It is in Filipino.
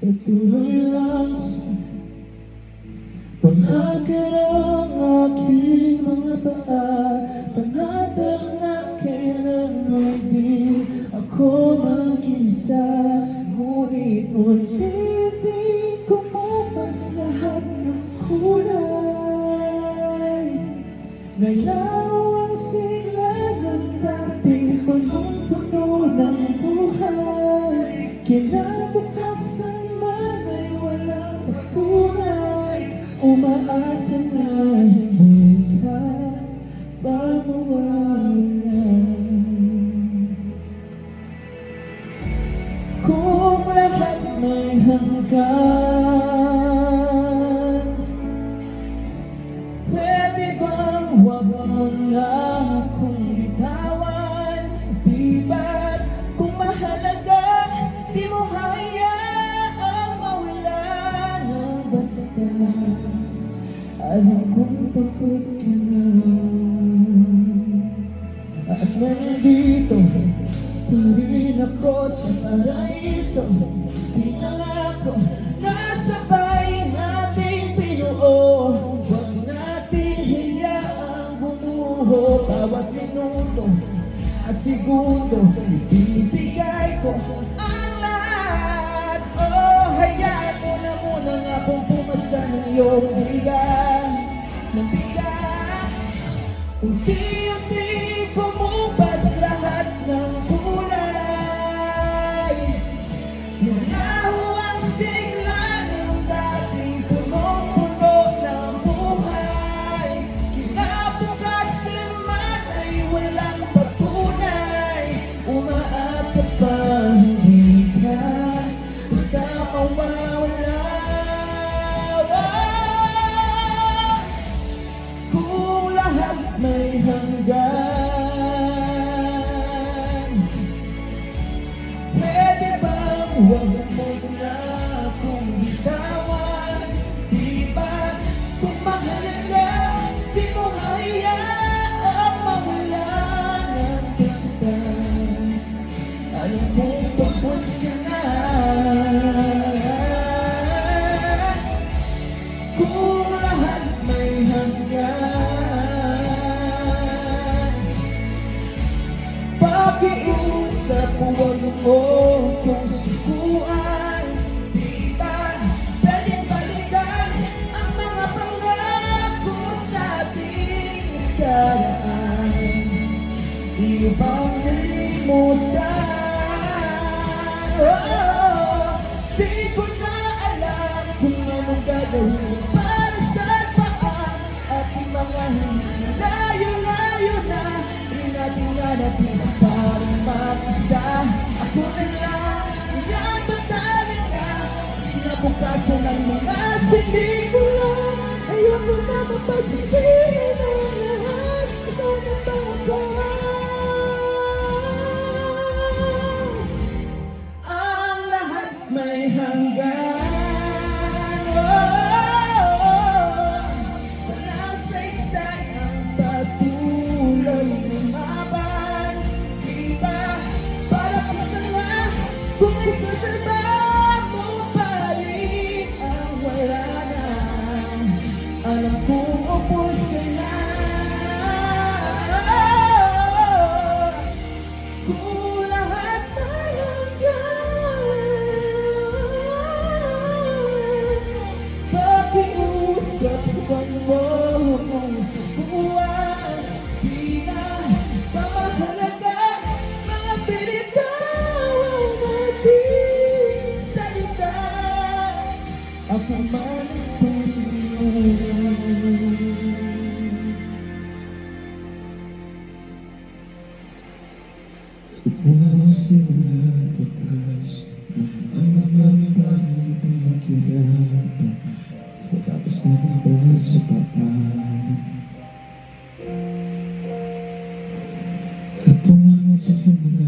Patuloy lang sa pangakar ang aking mga paa, panatag na kailanman di ako mag-isa. Ngunit ulitin ko mas lahat ng kulay. Ngayaw ang sigla ng dating punong-puno ng buhay. Kinabukasan man ay walang patunay, umaasa na hindi ka pa mawala. Kung lahat may hanggan, pwede bang huwag mo na akong bitawan? Di ba't kung mahalaga, di mo hayaang mawala ng basta? Alam kong pagod ka na, at nandito pa rin ako sa paraiso. Pinangako na sabay nating pinuo, huwag natin hayaang bumuho. Bawat minuto at segundo, ibibigay ko ang lahat. Oh, hayaan mo na muna nga kung pumasa ng iyong bigat. Ng bigat, unti-unti kumupas lahat ng kulay. Lumaho ang sigla ng dating punong-puno ng buhay. Kinabukasan man ay walang patunay, umaasa pa hindi ka basta mawawala. Kung lahat may hanggan, pwede bang huwag mo na akong bitawan? Di ba't kung mahalaga, di mo hayaang mawala ng basta? Alam mong pagod ka na. Kung lahat may hanggan, pakiusap, huwag mo kong sukuan. Di ba pwedeng balikan ang mga pangako sa ating nakaraan? Di bang nalimutan? Oh, di ko na alam kung anong gagawin para sa paan. Aking mga hindi layo-layo na, rin natin nga natin ang parang mag-isa. Ako na lang, yan ba talaga? Kinabukasan ng mga sinig mo lang, ayoko na mapasisihin ang lahat. Ikaw na ba ang bawas? Ang lahat may hanggan. Walang saysay ang patuloy lumaban. Di ba para makatala kung isasalba mo pa rin ang wala na? Alam kong upos ka na. Kung lahat may hanggan, pakiusap, huwag mo kong subuan. Di na pamahalaga mga binitawan nating salita. Ako man ang patuloy. Ikaw sila pagkas ang mga bagay pinagkirapan, pagkatapos na ba sa paan? At tumawag sa simula